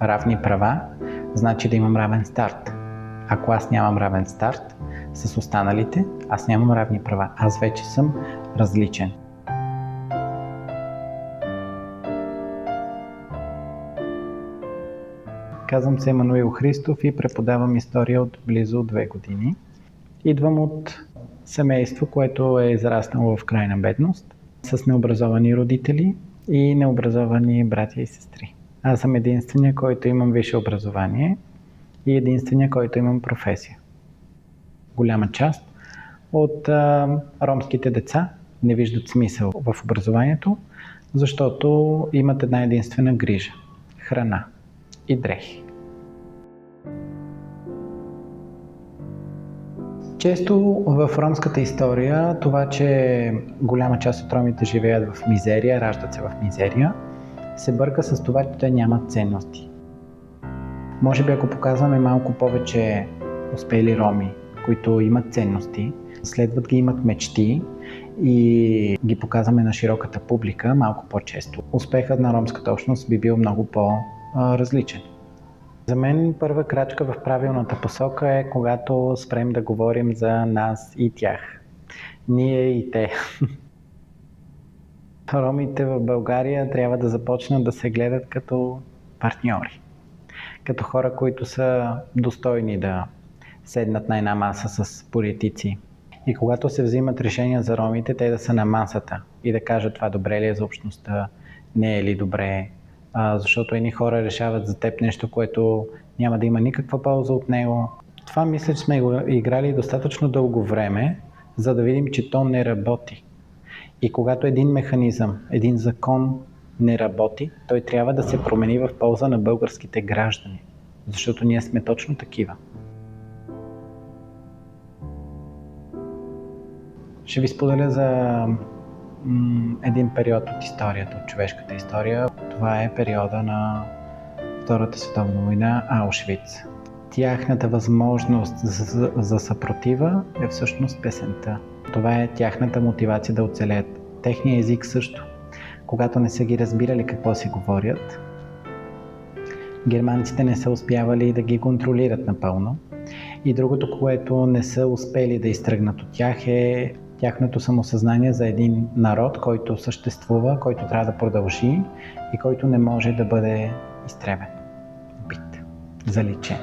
равни права, значи да имам равен старт. Ако аз нямам равен старт с останалите, аз нямам равни права. Аз вече съм различен. Казвам се Емануил Христов и преподавам история от близо 2 години. Идвам от семейство, което е израснало в крайна бедност, с необразовани родители и необразовани братя и сестри. Аз съм единствения, който имам висше образование и единствения, който имам професия. Голяма част от ромските деца не виждат смисъл в образованието, защото имат една единствена грижа – храна и дрехи. Често в ромската история това, че голяма част от ромите живеят в мизерия, раждат се в мизерия, се бърка с това, че те нямат ценности. Може би ако показваме малко повече успели роми, които имат ценности, следват ги, имат мечти и ги показваме на широката публика малко по-често, успехът на ромската общност би бил много по-различен. За мен първа крачка в правилната посока е когато спрем да говорим за нас и тях. Ние и те. Ромите в България трябва да започнат да се гледат като партньори. Като хора, които са достойни да седнат на една маса с политици. И когато се взимат решения за ромите, те да са на масата и да кажат това добре ли е за общността, не е ли добре. Защото едни хора решават за теб нещо, което няма да има никаква полза от него. Това мисля, че сме го играли достатъчно дълго време, за да видим, че то не работи. И когато един механизъм, един закон не работи, той трябва да се промени в полза на българските граждани. Защото ние сме точно такива. Ще ви споделя за един период от историята, от човешката история. Това е периода на Втората световна война, Аушвиц. Тяхната възможност за съпротива е всъщност песента. Това е тяхната мотивация да оцелеят. Техният език също. Когато не са ги разбирали какво си говорят, германците не са успявали да ги контролират напълно. И другото, което не са успели да изтръгнат от тях е тяхното самосъзнание за един народ, който съществува, който трябва да продължи и който не може да бъде изтребен, убит, заличен.